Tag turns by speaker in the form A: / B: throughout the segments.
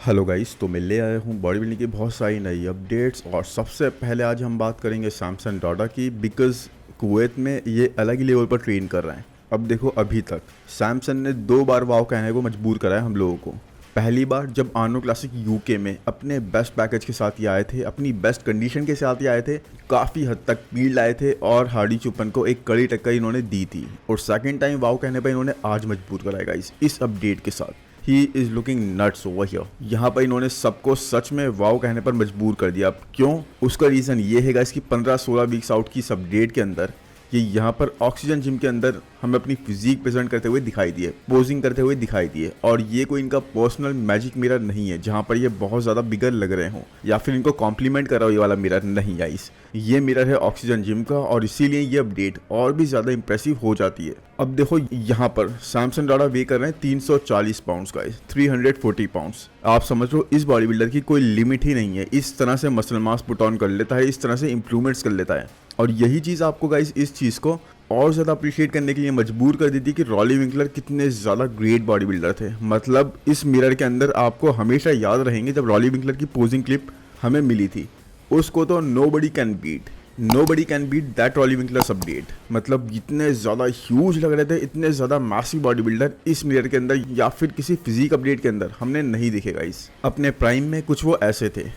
A: Hello guys, तो मैं ले आया हूँ बॉडी बिल्डिंग की बहुत सारी नई अपडेट्स। और सबसे पहले आज हम बात करेंगे सैमसन डॉटा की, बिकॉज कुवैत में ये अलग ही लेवल पर ट्रेन कर रहे हैं। अब देखो, अभी तक सैमसन ने 2 बार वाव कहने को मजबूर करा है हम लोगों को। पहली बार जब आनो क्लासिक यूके में अपने बेस्ट पैकेज के साथ ही आए थे, अपनी बेस्ट कंडीशन के साथ ही आए थे, काफ़ी हद तक पीड़ लाए थे और हार्डी चुपन को एक कड़ी टक्कर इन्होंने दी थी। और सेकंड टाइम वाव कहने पर इन्होंने आज मजबूर कराएगा इस अपडेट के साथ। He is looking nuts over here. यहाँ पर इन्होंने सबको सच में वाव कहने पर मजबूर कर दिया। अब क्यों? उसका रीज़न ये है गाइस कि 15-16 वीक्स आउट की इस अपडेट के अंदर ये यहाँ पर ऑक्सीजन जिम के अंदर हमें अपनी फिजिक प्रेजेंट करते हुए दिखाई दिए, पोजिंग करते हुए दिखाई दिए। और ये कोई इनका पर्सनल मैजिक मिरर नहीं है जहाँ पर ये बहुत ज़्यादा बिगर लग रहे हों या फिर इनको कॉम्प्लीमेंट कर रहा हो, ये वाला मिरर नहीं गाइस। ये मिरर है ऑक्सीजन जिम का और इसीलिए ये अपडेट और भी ज़्यादा इंप्रेसिव हो जाती है। अब देखो, यहाँ पर सैमसन डॉटा वे कर रहे हैं 340 पाउंड्स गाइस, 340 पाउंड्स। आप समझ लो इस बॉडी बिल्डर की कोई लिमिट ही नहीं है। इस तरह से मसल मास पुट ऑन कर लेता है, इस तरह से इंप्रूवमेंट्स कर लेता है। और यही चीज़ आपको गाइस इस चीज़ को और ज़्यादा अप्रिशिएट करने के लिए मजबूर कर दी थी कि रॉली विंकलर कितने ज़्यादा ग्रेट बॉडी बिल्डर थे। मतलब इस मिरर के अंदर आपको हमेशा याद रहेंगे जब रॉली विंकलर की पोजिंग क्लिप हमें मिली थी, उसको तो nobody can beat that Roelly Winklaar's update. मतलब इतने ज़्यादा ह्यूज लग रहे थे, इतने ज़्यादा मैसिव बॉडी बिल्डर इस मिरर के अंदर या फिर किसी फिजिक अपडेट के अंदर हमने नहीं दिखेगा। इस अपने प्राइम में कुछ वो ऐसे थे।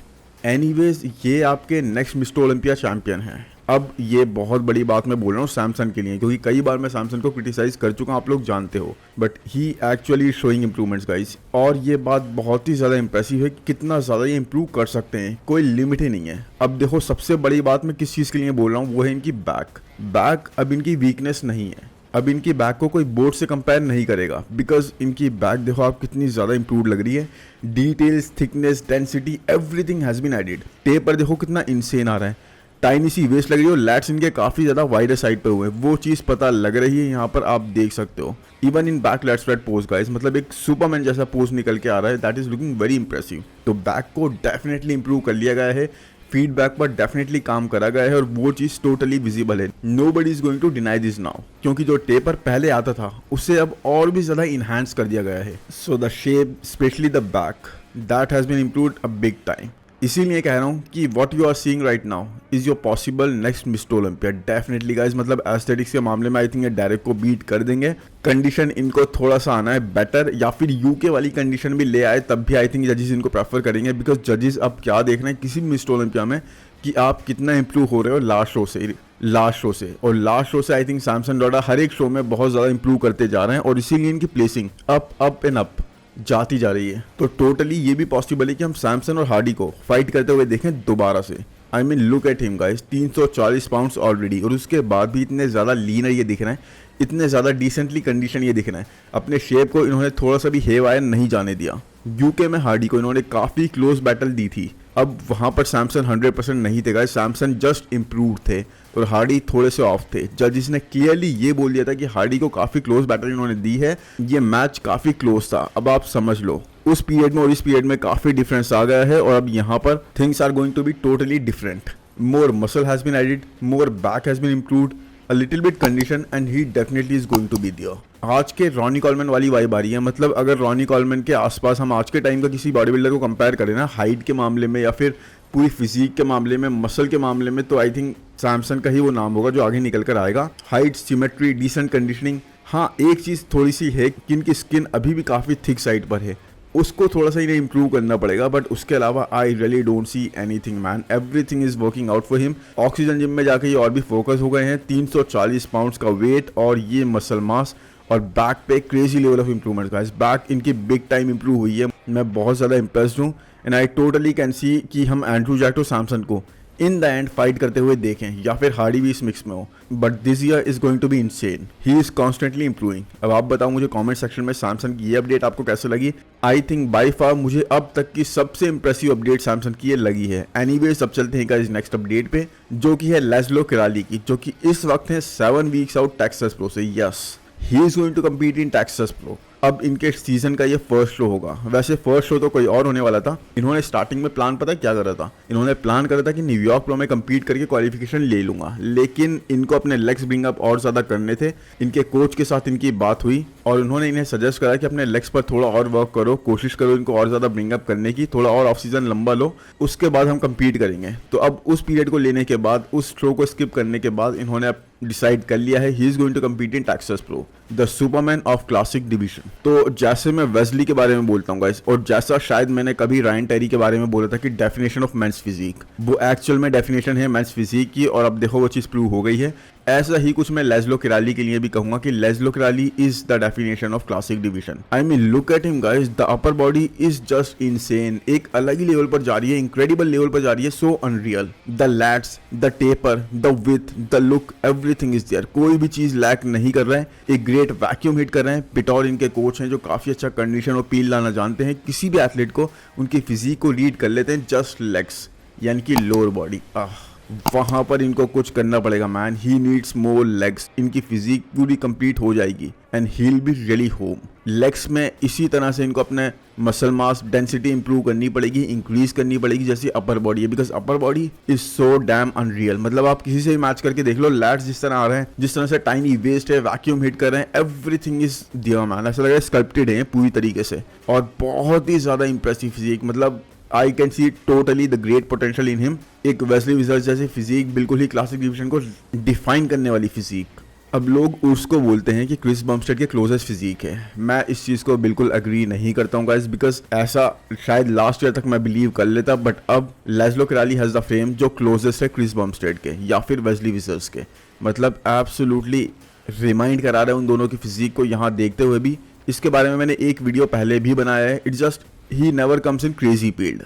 A: एनीवेज, ये आपके नेक्स्ट मिस्टर ओलंपिया चैंपियन हैं। अब ये बहुत बड़ी बात मैं बोल रहा हूँ सैमसन के लिए, क्योंकि कई बार मैं सैमसन को क्रिटिसाइज कर चुका हूँ, आप लोग जानते हो। But he actually showing improvements guys. और ये बात बहुत ही ज़्यादा इंप्रेसिव है कि कितना ज़्यादा ये इंप्रूव कर सकते हैं, कोई लिमिट ही नहीं है। अब देखो, सबसे बड़ी बात मैं किस चीज़ के लिए बोल रहा हूँ, वो है इनकी बैक अब इनकी वीकनेस नहीं है। अब इनकी बैक को कोई बोर्ड से कंपेयर नहीं करेगा, बिकॉज इनकी बैक देखो आप कितनी ज़्यादा इंप्रूव लग रही है। Details, thickness, density, everything has been added. Tape पर देखो कितना इंसेन आ रहा है। टाइनी सी वेस्ट लग रही है और लैट्स इनके काफ़ी ज़्यादा वाइडर साइड पे हुए हैं, वो चीज़ पता लग रही है। यहाँ पर आप देख सकते हो even in back lat spread pose guys, मतलब एक सुपरमैन जैसा पोज निकल के आ रहा है। That is looking very impressive. तो बैक को डेफिनेटली इंप्रूव कर लिया गया है, फीडबैक पर डेफिनेटली काम करा गया है और वो चीज़ टोटली विजिबल है। Nobody is going to deny this now, क्योंकि जो टेपर पहले आता था उससे अब और भी ज़्यादा इन्हांस कर दिया गया है। So the shape, specially the back, that has been improved a big time. इसीलिए कह रहा हूँ कि what you are seeing right now is your possible next mister Olympia definitely guys. मतलब एस्थेटिक्स के मामले में आई थिंक ये डायरेक्ट को बीट कर देंगे। कंडीशन इनको थोड़ा सा आना है बेटर, या फिर यूके वाली कंडीशन भी ले आए तब भी आई थिंक जजेस इनको प्रेफर करेंगे। बिकॉज जजेस अब क्या देख रहे हैं किसी भी मिस्टर ओलंपिया में कि आप कितना इंप्रूव हो रहे हो लास्ट शो से। और लास्ट शो से आई थिंक सैमसन डॉटा हर एक शो में बहुत ज़्यादा इंप्रूव करते जा रहे हैं और इसीलिए इनकी प्लेसिंग अप एंड अप जाती जा रही है। तो टोटली ये भी पॉसिबल है कि हम सैमसन और हार्डी को फाइट करते हुए देखें दोबारा से। आई mean look at him guys, 340 pounds already, और उसके बाद भी इतने ज़्यादा लीनर ये दिख रहे हैं, इतने ज़्यादा डिसेंटली कंडीशन ये दिख रहे हैं। अपने शेप को इन्होंने थोड़ा सा भी हेवायर नहीं जाने दिया। यूके में हार्डी को इन्होंने काफ़ी क्लोज बैटल दी थी। अब वहाँ पर सैमसन 100% नहीं थे गाइस, सैमसन जस्ट इम्प्रूव थे और हार्डी थोड़े से ऑफ थे। जजिस ने क्लियरली ये बोल दिया था कि हार्डी को काफ़ी क्लोज बैटल इन्होंने दी है, ये मैच काफ़ी क्लोज था। अब आप समझ लो उस पीरियड में और इस पीरियड में काफ़ी डिफरेंस आ गया है और अब यहाँ पर things are going to be totally different. More muscle has been added, more back has been improved, a little bit condition, and he definitely is going to be there. आज के रॉनी कॉलमैन वाली vibe आ रही है। मतलब अगर Ronnie Coleman के आसपास हम आज के टाइम का किसी बॉडी बिल्डर को कंपेयर करें ना, हाइट के मामले में या फिर पूरी फिजिक के मामले में, मसल के मामले में, तो आई थिंक सैमसन का ही वो नाम होगा जो आगे निकल कर आएगा। Height, symmetry, decent conditioning. हाँ, एक चीज़ थोड़ी सी है कि इनकी स्किन अभी भी काफ़ी थिक साइड पर है, उसको थोड़ा सा इन्हें इंप्रूव करना पड़ेगा। बट उसके अलावा I really don't see anything man, everything is working out for him. Oxygen gym में जाके ये और भी फोकस हो गए हैं। 340 पाउंड्स का वेट और ये मसल मास और बैक पे crazy level of improvement guys. Back इनकी बिग टाइम इंप्रूव हुई है, मैं बहुत ज़्यादा इंप्रेस्ड हूँ। And I totally can see कि हम एंड्रू जैक और सैमसन को इन द एंड फाइट करते हुए देखें, या फिर हार्डी भी इस मिक्स में हो। But this year is going to be insane, he is constantly improving. अब आप बताओ मुझे कमेंट सेक्शन में सैमसन की ये अपडेट आपको कैसे लगी। आई थिंक बाई फार मुझे अब तक की सबसे इंप्रेसिव अपडेट सैमसन की ये लगी है। एनीवेज, अब चलते हैं इस नेक्स्ट अपडेट पे, जो कि है लेस्लो किराली की, जो कि इस वक्त है 7 वीक्स आउट टेक्सास प्रो से। Yes, he is going to compete in Texas Pro. अब इनके सीजन का ये फर्स्ट शो होगा। वैसे फर्स्ट शो तो कोई और होने वाला था। इन्होंने स्टार्टिंग में प्लान पता है क्या करा था? इन्होंने प्लान करा था कि न्यूयॉर्क प्रो में कम्पीट करके क्वालिफिकेशन ले लूंगा, लेकिन इनको अपने लेग्स ब्रिंग अप और ज़्यादा करने थे। इनके कोच के साथ इनकी बात हुई और उन्होंने इन्हें सजेस्ट करा कि अपने लेग्स पर थोड़ा और वर्क करो, कोशिश करो इनको और ज़्यादा ब्रिंग अप करने की, थोड़ा और ऑफ सीजन लंबा लो, उसके बाद हम कम्पीट करेंगे। तो अब उस पीरियड को लेने के बाद, उस शो को स्किप करने के बाद इन्होंने डिसाइड कर लिया है he is going to compete in Texas Pro, the superman of classic division. तो जैसे मैं वेस्ली के बारे में बोलता हूँ गाइस, और जैसा शायद मैंने कभी रायन टेरी के बारे में बोला था कि डेफिनेशन ऑफ मेंस फिजिक, वो एक्चुअल में डेफिनेशन है मेंस फिजिक की, और अब देखो वो चीज़ प्रूव हो गई है। ऐसा ही कुछ मैं लेस्लो किराली के लिए भी कहूंगा कि Laszlo Kiraly is the definition of classic division. I mean look at him guys, the upper body is just insane, एक अलग ही लेवल पर जा रही है, इंक्रेडिबल लेवल पर जा रही है, so unreal. The lats, the taper, the width, the look, everything is there, कोई भी चीज लैक नहीं कर रहा है। एक ग्रेट वैक्यूम हिट कर रहे हैं। पिटौर इनके कोच हैं जो काफी अच्छा कंडीशन और पील लाना जानते हैं। किसी भी एथलीट को उनकी फिजिक को लीड कर लेते हैं जस्ट लेग्स, यानी कि लोअर बॉडी। वहां पर इनको कुछ करना पड़ेगा man, he needs more legs. इनकी फिजिक पूरी कंप्लीट हो जाएगी and he will be really home. Legs में इसी तरह से इनको अपने मसल मास डेंसिटी इंप्रूव करनी पड़ेगी, इंक्रीज करनी पड़ेगी जैसी अपर बॉडी है, because upper body is so damn unreal. मतलब आप किसी से भी मैच करके देख लो, लैट्स जिस तरह आ रहे हैं, जिस तरह से टाइनी वेस्ट है, वैक्यूम हिट कर रहे हैं, एवरीथिंग इज दियर मैन। ऐसा लग रहा है स्कल्प्टेड है पूरी तरीके से, और बहुत ही ज्यादा इंप्रेसिव फिजिक। मतलब I can see totally the great potential in him. एक वेस्ली विजर्स जैसी फिजिक, बिल्कुल ही क्लासिक डिवीजन को डिफाइन करने वाली फिजिक। अब लोग उसको बोलते हैं कि क्रिस बमस्टेड के क्लोजेस्ट फिजिक है। मैं इस चीज़ को बिल्कुल अग्री नहीं करता हूँ गाइस, बिकॉज ऐसा शायद लास्ट ईयर तक मैं बिलीव कर लेता, बट अब लेस्लो किराली हैज़ द फ्रेम जो क्लोजेस्ट है क्रिस बमस्टेड के या फिर वेस्ली विजर्स के। मतलब एब्सोल्युटली रिमाइंड करा रहे हैं उन दोनों की फिजिक को यहाँ देखते हुए भी। इसके बारे में मैंने एक वीडियो पहले भी बनाया है। It's just he never comes in crazy field.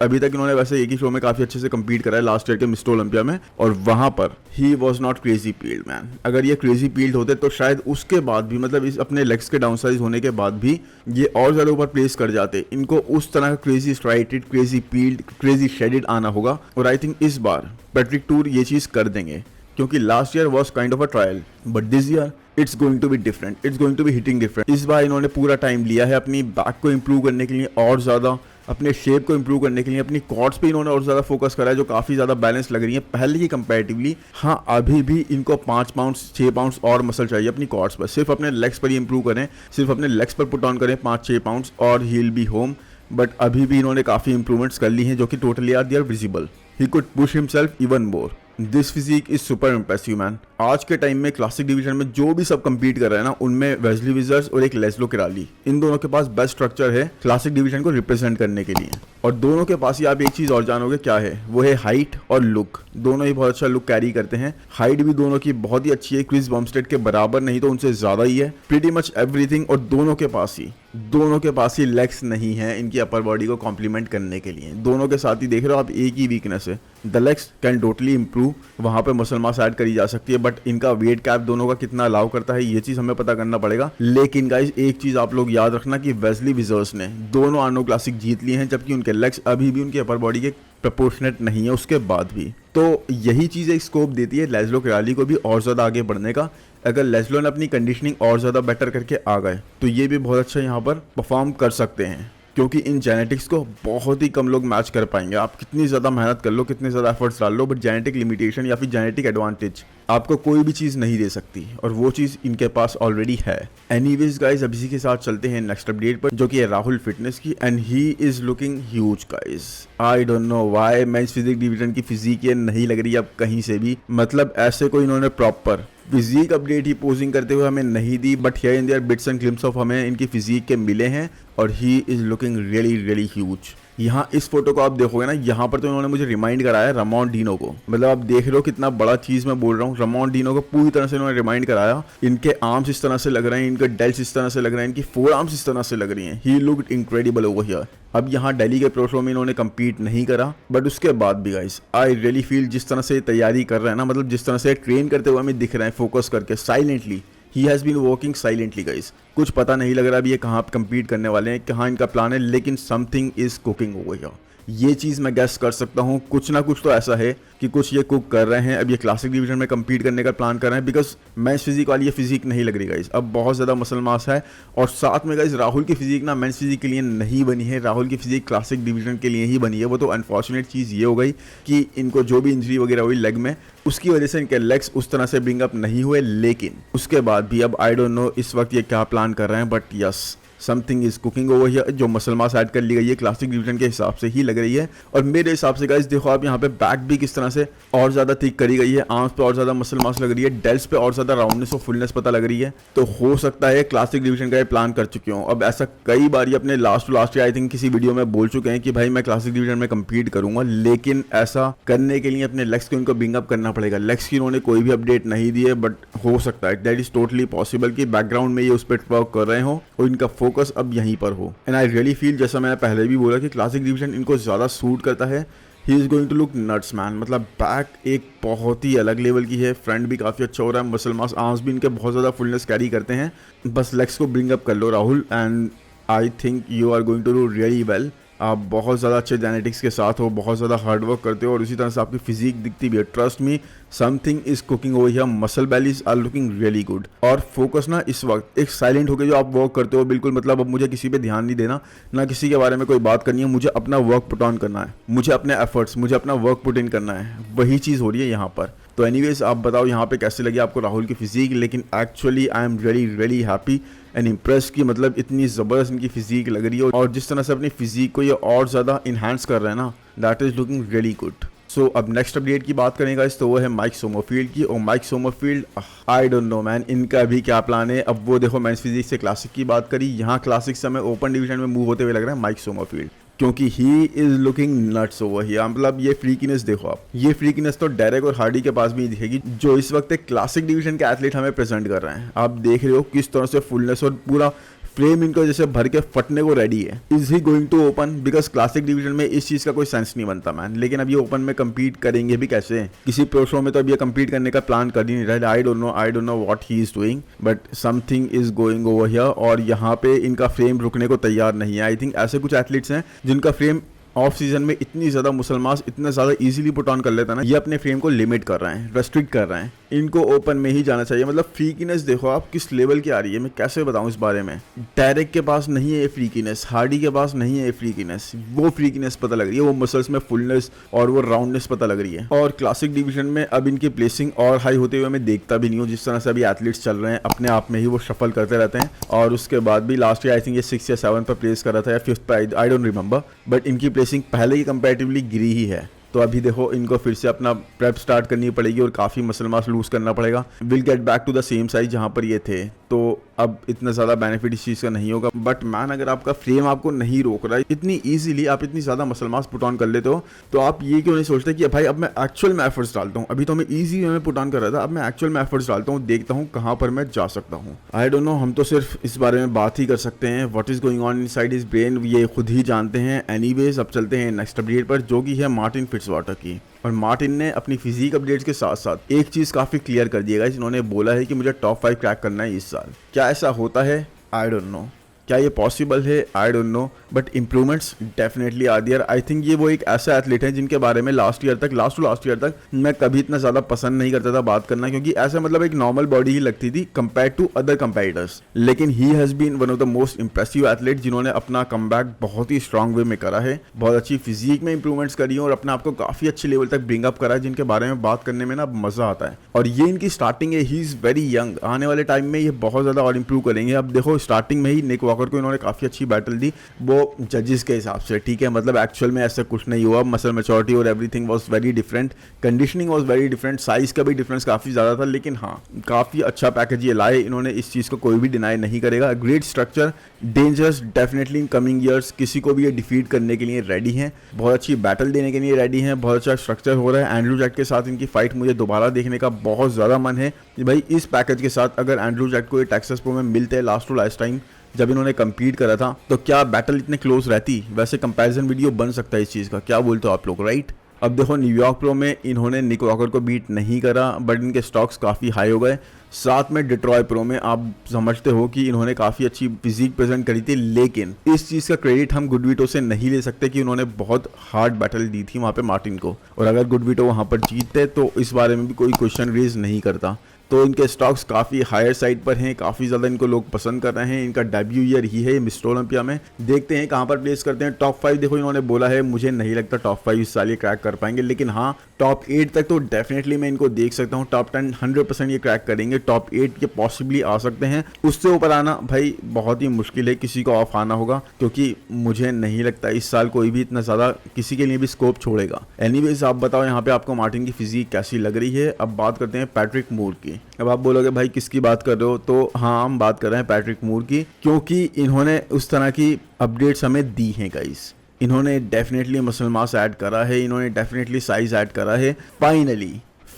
A: अभी तक इन्होंने वैसे एक ही शो में काफी अच्छे से compete करा है, लास्ट ईयर के मिस्टर ओलंपिया में, और वहां पर he was not crazy field man. अगर ये क्रेजी फील्ड होते तो शायद उसके बाद भी, मतलब इस अपने लेग्स के डाउनसाइज होने के बाद भी ये और ज्यादा ऊपर प्लेस कर जाते। इनको उस तरह का crazy striated, crazy field, crazy shaded आना होगा, और आई थिंक इस बार पैट्रिक टूर ये चीज कर देंगे, क्योंकि last year was kind of a trial, but this year it's going to be different, it's going to be hitting different. इस बार इन्होंने पूरा टाइम लिया है अपनी बैक को इंप्रूव करने के लिए, और ज़्यादा अपने शेप को इंप्रूव करने के लिए, अपनी कॉर्ड्स पे इन्होंने और ज़्यादा फोकस करा है, जो काफ़ी ज़्यादा बैलेंस लग रही है पहले की कंपैरेटिवली। हाँ, अभी भी इनको 5 पाउंड्स 6 पाउंड्स और मसल चाहिए अपनी कॉर्ड्स पर। सिर्फ अपने लेग्स पर ही इंप्रूव करें, सिर्फ अपने लेग्स पर पुट ऑन करें 5-6 पाउंड्स और he will be home. But अभी भी इन्होंने काफ़ी इंप्रूवमेंट्स कर ली हैं जो कि totally are they are visible. He could push himself even more. This physique is super impressive man. आज के टाइम में क्लासिक डिवीजन में जो भी सब compete कर रहे हैं ना, उनमें वेस्ली विजर्स और एक लेस्लो किराली, इन दोनों के पास बेस्ट स्ट्रक्चर है क्लासिक डिवीजन को रिप्रेजेंट करने के लिए। और दोनों के पास ही आप एक चीज और जानोगे क्या है, वो है हाइट और लुक। दोनों ही बहुत अच्छा लुक कैरी करते हैं। हाइट भी दोनों की बहुत ही अच्छी है, क्रिस बमस्टेड के बराबर नहीं तो उनसे ज्यादा ही है, प्रीटी मच एवरीथिंग। और दोनों के पास ही लेग्स नहीं है इनकी अपर बॉडी को कॉम्प्लीमेंट करने के लिए। दोनों के साथ ही देख रहे हो आप, एक ही वीकनेस है, the legs can totally improve. वहां पे मसल मास ऐड करी जा सकती है, बट इनका वेट कैप दोनों का कितना अलाउ करता है ये चीज हमें पता करना पड़ेगा। लेकिन गाइस एक चीज आप लोग याद रखना कि वेस्ली विजर्स ने दोनों आर्नो क्लासिक जीत लिए हैं, जबकि उनके लेग्स अभी भी उनकी अपर बॉडी के प्रपोर्शनेट नहीं है उसके बाद भी। तो यही चीज एक स्कोप देती है लेस्लो किराली को भी और ज्यादा आगे बढ़ने का। अगर लेस्लो ने अपनी कंडीशनिंग और ज्यादा बेटर करके आ गए तो ये भी बहुत अच्छा यहाँ पर परफॉर्म कर सकते हैं, क्योंकि इन जेनेटिक्स को बहुत ही कम लोग मैच कर पाएंगे। आप कितनी ज़्यादा मेहनत कर लो, कितने ज़्यादा एफर्ट्स डाल लो, बट जेनेटिक लिमिटेशन या फिर जेनेटिक एडवांटेज आपको कोई भी चीज़ नहीं दे सकती, और वो चीज़ इनके पास ऑलरेडी है। एनीवेज गाइज, अब इसी के साथ चलते हैं नेक्स्ट अपडेट पर, जो कि है राहुल फिटनेस की, and he is looking huge guys. I don't know why men's physique division की फिजिक ये नहीं लग रही अब कहीं से भी। मतलब ऐसे कोई इन्होंने प्रॉपर फिजिक अपडेट ही पोजिंग करते हुए हमें नहीं दी, but here and there bits and glimpse of हमें इनकी फिजिक के मिले हैं, और he is looking really really huge. यहाँ इस फोटो को आप देखोगे ना, यहाँ पर तो इन्होंने मुझे रिमाइंड कराया रामोन डिनो को। मतलब आप देख रहे हो कितना बड़ा चीज मैं बोल रहा हूँ, रामोन डिनो को पूरी तरह से इन्होंने रिमाइंड कराया। इनके आर्म्स इस तरह से लग रहे हैं, इनके डेल्स इस तरह से लग रहे हैं, इनकी फोर आर्म्स इस तरह से लग रही हैं। He looked incredible over here. अब यहाँ दिल्ली के प्रो शो में इन्होंने कम्पीट नहीं करा, बट उसके बाद भी गाइस आई रियली फील जिस तरह से तैयारी कर रहे हैं ना, मतलब जिस तरह से ट्रेन करते हुए हमें दिख रहे हैं फोकस करके silently, he has been working silently guys. कुछ पता नहीं लग रहा अभी ये कहाँ कम्पीट करने वाले हैं, कहाँ इनका प्लान है, लेकिन something is cooking over here. ये चीज़ मैं गेस कर सकता हूँ, कुछ ना कुछ तो ऐसा है कि कुछ ये कुक कर रहे हैं। अब ये क्लासिक डिवीजन में कम्पीट करने का प्लान कर रहे हैं, बिकॉज मेंस फिजिक वाली ये फिजिक नहीं लग रही गाइस, अब बहुत ज़्यादा मसल मास है। और साथ में गाइस राहुल की फिजिक ना मेंस फिजिक के लिए नहीं बनी है, राहुल की फिजिक क्लासिक डिवीजन के लिए ही बनी है। वो तो अनफॉर्चुनेट चीज़ ये हो गई कि इनको जो भी इंजरी वगैरह हुई लेग में, उसकी वजह से इनके लेग्स उस तरह से ब्रिंग अप नहीं हुए। लेकिन उसके बाद भी अब आई डोंट नो इस वक्त ये क्या प्लान कर रहे हैं, but yes something is cooking over here. जो मसल मास ऐड कर ली गई है क्लासिक डिवीजन के हिसाब से ही लग रही है। और मेरे हिसाब से गाइस देखो आप यहाँ पे बैक भी किस तरह से और ज़्यादा थिक करी गई है, आर्म्स पे और ज़्यादा मसल मास लग रही है, डेल्स पे और ज़्यादा राउंडनेस और फुलनेस पता लग रही है। तो हो सकता है क्लासिक डिवीजन का ये प्लान कर चुके हो। अब ऐसा कई बार अपने last to last I think किसी वीडियो में बोल चुके हैं कि भाई मैं क्लासिक डिवीजन में कम्पीट करूंगा, लेकिन ऐसा करने के लिए अपने लेग्स को इनको बिंग अप करना पड़ेगा। लेग्स की इन्होंने कोई भी अपडेट नहीं दी है, बट हो सकता है दैट इज टोटली पॉसिबल कि बैकग्राउंड में ये उस पर वर्क कर रहे हो और इनका फोकस अब यहीं पर हो। एंड आई रियली फील, जैसा मैंने पहले भी बोला कि क्लासिक डिवीजन इनको ज़्यादा सूट करता है। He is going to look nuts man, मतलब बैक एक बहुत ही अलग लेवल की है, फ्रंट भी काफ़ी अच्छा हो रहा है, मसल मास आर्म्स भी इनके बहुत ज़्यादा फुलनेस कैरी करते हैं। बस लेग्स को ब्रिंग अप कर लो Rahul, and I think you are going to do really well. आप बहुत ज़्यादा अच्छे जेनेटिक्स के साथ हो, बहुत ज़्यादा हार्डवर्क करते हो और उसी तरह से आपकी फिजिक दिखती भी है। Trust me something is cooking over here, muscle bellies are looking really good. और फोकस ना इस वक्त एक साइलेंट होकर जो आप वर्क करते हो बिल्कुल, मतलब अब मुझे किसी पे ध्यान नहीं देना, ना किसी के बारे में कोई बात करनी है, मुझे अपना वर्क पुट ऑन करना है, मुझे अपने एफर्ट्स, मुझे अपना वर्क पुट इन करना है, वही चीज़ हो रही है यहाँ पर। तो एनीवेज आप बताओ यहाँ पे कैसे लगी आपको राहुल की फिजिक। लेकिन actually I am really really happy and impress की, मतलब इतनी ज़बरदस्त इनकी फिजिक लग रही है और जिस तरह से अपनी फिजिक को ये और ज़्यादा इन्हांस कर रहे हैं ना, that is looking really good. So अब नेक्स्ट अपडेट की बात करेंगे गाइस, तो वो है माइक सोमरफील्ड की। और Mike Somerfield I don't know man, इनका भी क्या प्लान है। अब वो देखो मेंस फिजिक से क्लासिक की बात करी, यहाँ क्लासिक से हमें ओपन डिवीजन में मूव होते हुए लग रहा है माइक सोमरफील्ड, क्योंकि ही is looking nuts over here. मतलब ये फ्रीकीनेस देखो आप, ये फ्रीकीनेस तो डेरेक और हार्डी के पास भी नहीं दिखेगी, जो इस वक्त एक क्लासिक डिवीजन के एथलीट हमें प्रेजेंट कर रहे हैं। आप देख रहे हो किस तरह से फुलनेस और पूरा फ्रेम इनको जैसे भर के फटने को रेडी है। Is he going to open, because classic division में इस चीज़ का कोई सेंस नहीं बनता मैन। लेकिन अब ये ओपन में कम्पीट करेंगे भी कैसे, किसी प्रो शो में तो अब ये कम्पीट करने का प्लान कर ही नहीं रहा। आई don't know what he is doing, but something is going over here. और यहाँ पे इनका फ्रेम रुकने को तैयार नहीं है। आई थिंक ऐसे कुछ एथलीट्स हैं जिनका फ्रेम ऑफ सीजन में इतनी ज़्यादा मसल मास इतना ज़्यादा इजीली पुट ऑन कर लेता है ना, ये अपने फ्रेम को लिमिट कर रहे हैं, रेस्ट्रिक्ट कर रहे हैं। इनको ओपन में ही जाना चाहिए। मतलब फ्रीकीनेस देखो आप किस लेवल की आ रही है, मैं कैसे बताऊं इस बारे में। डेरेक के पास नहीं है ये फ्रीकीनेस, हार्डी के पास नहीं है ये फ्रीकीनेस, वो फ्रीकीनेस पता लग रही है, वो मसल्स में फुलनेस और वो राउंडनेस पता लग रही है। और क्लासिक डिवीजन में अब इनकी प्लेसिंग और हाई होते हुए मैं देखता भी नहीं हूँ। जिस तरह से अभी एथलीट्स चल रहे हैं अपने आप में ही वो शफल करते रहते हैं। और उसके बाद भी लास्ट ईयर आई थिंक ये 6 या 7 पर प्लेस कर रहा था या 5th पर, आई डोंट रिमेंबर, बट इनकी प्लेसिंग पहले की कंपैरेटिवली गिरी ही है। तो अभी देखो इनको फिर से अपना प्रेप स्टार्ट करनी पड़ेगी और काफ़ी मसल मास लूज करना पड़ेगा। Will get back to the same size जहाँ पर ये थे। तो अब इतना ज़्यादा बेनिफिट इस चीज़ का नहीं होगा। बट मैन, अगर आपका फ्रेम आपको नहीं रोक रहा है इतनी इजीली, आप इतनी ज़्यादा मसल मास पुट ऑन कर लेते हो, तो आप ये क्यों नहीं सोचते कि भाई अब मैं एक्चुअल में एफर्ट्स डालता हूँ। अभी तो मैं ईजी वे में पुट ऑन कर रहा था, अब मैं एक्चुअल में एफर्ट्स डालता हूँ, देखता हूँ कहाँ पर मैं जा सकता हूँ। आई डोंट नो, हम तो सिर्फ इस बारे में बात ही कर सकते हैं। What is going on inside his brain ये खुद ही जानते हैं। एनीवेज अब चलते हैं नेक्स्ट अपडेट पर, जो कि है मार्टिन फिट्जवाटर की। और मार्टिन ने अपनी फिजिक अपडेट्स के साथ साथ एक चीज़ काफ़ी क्लियर कर दिया है। इन्होंने बोला है कि मुझे टॉप 5 क्रैक करना है इस साल। क्या ऐसा होता है? I don't know. क्या ये पॉसिबल है? I don't know, but improvements definitely आ दियर। आई थिंक ये वो एक ऐसा एथलीट है जिनके बारे में लास्ट ईयर तक मैं कभी इतना ज़्यादा पसंद नहीं करता था बात करना, क्योंकि ऐसा मतलब एक नॉर्मल बॉडी ही लगती थी कंपेयर टू अदर कंपेटिटर्स। लेकिन he has been one of the most impressive athlete जिन्होंने अपना कमबैक बहुत ही स्ट्रांग वे में करा है, बहुत अच्छी फिजिक में इंप्रूवमेंट्स करी है और अपने आप को काफ़ी अच्छे लेवल तक ब्रिंग अप करा है, जिनके बारे में बात करने में ना मज़ा आता है। और ये इनकी स्टार्टिंग है, ही इज़ वेरी यंग। आने वाले टाइम में ये बहुत ज़्यादा और इंप्रूव करेंगे। अब देखो स्टार्टिंग में ही निक वॉकर को इन्होंने काफ़ी अच्छी बैटल दी, वो जजेस के हिसाब से, ठीक है, मतलब एक्चुअल में ऐसा कुछ नहीं हुआ। मसल मैच्योरिटी और everything was very different, conditioning was very different, size का भी डिफरेंस काफ़ी ज़्यादा था। लेकिन हाँ, काफ़ी अच्छा पैकेज ये लाए इन्होंने, इस चीज़ को कोई भी डिनाई नहीं करेगा। Great structure, dangerous definitely in coming years, किसी को भी ये डिफीट करने के लिए रेडी हैं, बहुत अच्छी बैटल देने के लिए रेडी हैं, बहुत अच्छा स्ट्रक्चर हो रहा है। एंड्रू जैट के साथ इनकी फाइट मुझे दोबारा देखने का बहुत ज़्यादा मन है कि भाई इस पैकेज के साथ अगर एंड्रू जैट को ये टेक्सास प्रो में मिलते हैं लास्ट टू लास्ट टाइम जब इन्होंने कम्पीट करा था, तो क्या बैटल इतने क्लोज रहती? वैसे कंपैरिजन वीडियो बन सकता है इस चीज़ का, क्या बोलते हो आप लोग, राइट? अब देखो न्यूयॉर्क प्रो में इन्होंने निक वॉकर को बीट नहीं करा, बट इनके स्टॉक्स काफ़ी हाई हो गए। साथ में डिट्रॉय प्रो में आप समझते हो कि इन्होंने काफ़ी अच्छी फिजिक प्रेजेंट करी थी, लेकिन इस चीज़ का क्रेडिट हम गुडविटो से नहीं ले सकते कि उन्होंने बहुत हार्ड बैटल दी थी वहाँ पे मार्टिन को, और अगर गुडविटो वहाँ पर जीतते तो इस बारे में भी कोई क्वेश्चन रेज नहीं करता। तो इनके स्टॉक्स काफ़ी हायर साइड पर हैं, काफ़ी ज़्यादा इनको लोग पसंद कर रहे हैं। इनका डेब्यू ईयर ही है मिस्टर ओलंपिया में। देखते हैं कहाँ पर प्लेस करते हैं। टॉप 5 देखो इन्होंने बोला है, मुझे नहीं लगता टॉप 5 इस साल ये क्रैक कर पाएंगे, लेकिन हाँ टॉप 8 तक तो डेफिनेटली मैं इनको देख सकता हूँ। टॉप 10 100% ये क्रैक करेंगे। टॉप 8 ये पॉसिबली आ सकते हैं। उससे ऊपर आना भाई बहुत ही मुश्किल है, किसी को ऑफ आना होगा, क्योंकि मुझे नहीं लगता इस साल कोई भी इतना ज़्यादा किसी के लिए भी स्कोप छोड़ेगा। एनीवेज आप बताओ यहाँ पे आपको मार्टिन की फिजिक कैसी लग रही है। अब बात करते हैं पैट्रिक मूर की। अब आप बोलोगे भाई किसकी बात कर रहे हो, तो हाँ हम बात कर रहे हैं पैट्रिक मूर की, क्योंकि इन्होंने उस तरह की अपडेट्स हमें दी हैं गाइस। इन्होंने डेफिनेटली मसल मास ऐड करा है, इन्होंने डेफिनेटली साइज ऐड करा है।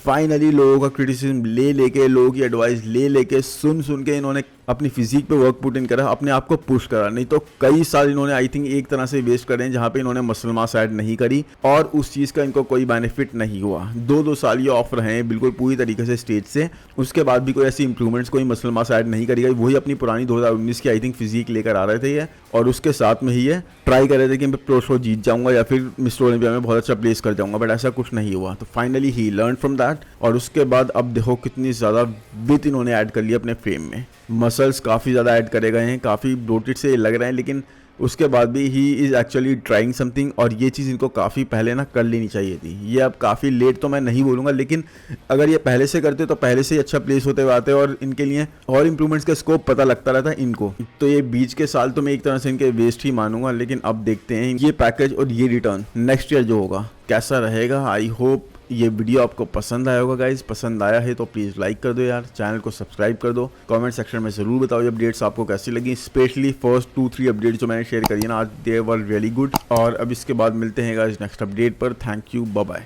A: फाइनली लोगों का क्रिटिसिज्म ले लेके, लोगों की एडवाइस ले लेके, सुन के इन्होंने अपनी फिजिक पे वर्क पुट इन करा, अपने आप को पुश करा। नहीं तो कई साल इन्होंने आई थिंक एक तरह से वेस्ट करे हैं जहाँ पे इन्होंने मसल मास ऐड नहीं करी और उस चीज़ का इनको कोई बेनिफिट नहीं हुआ। 2 साल ये ऑफ रहे हैं बिल्कुल पूरी तरीके से स्टेज से, उसके बाद भी कोई ऐसी इंप्रूवमेंट्स, कोई मसल मास ऐड नहीं करी गई। वही अपनी पुरानी 2019 की आई थिंक फिजिक लेकर आ रहे थे ये, और उसके साथ में ही ये ट्राई कर रहे थे कि मैं प्रो शो जीत जाऊंगा या फिर मिस्टर ओलंपिया में बहुत अच्छा प्लेस कर जाऊंगा, बट ऐसा कुछ नहीं हुआ। तो finally he learn from that, और उसके बाद अब देखो कितनी ज़्यादा विथ इन्होंने ऐड कर लिया अपने फ्रेम में। मसल्स काफ़ी ज़्यादा ऐड करे गए हैं, काफ़ी ब्लोटेड से लग रहे हैं, लेकिन उसके बाद भी he is actually trying something, और ये चीज़ इनको काफ़ी पहले ना कर लेनी चाहिए थी। ये अब काफ़ी लेट तो मैं नहीं बोलूँगा, लेकिन अगर ये पहले से करते तो पहले से ही अच्छा प्लेस होते हुए आते, और इनके लिए और इंप्रूवमेंट्स का स्कोप पता लगता रहता इनको। तो ये बीच के साल तो मैं एक तरह से इनके वेस्ट ही मानूंगा, लेकिन अब देखते हैं ये पैकेज और ये रिटर्न नेक्स्ट ईयर जो होगा कैसा रहेगा। आई होप ये वीडियो आपको पसंद आया होगा गाइज। पसंद आया है तो प्लीज़ लाइक कर दो यार, चैनल को सब्सक्राइब कर दो। कमेंट सेक्शन में ज़रूर बताओ ये अपडेट्स आपको कैसी लगी, स्पेशली फर्स्ट 2-3 अपडेट्स जो मैंने शेयर करी है ना आज, दे वर रियली गुड। और अब इसके बाद मिलते हैं गाइज नेक्स्ट अपडेट पर। Thank you, bye bye.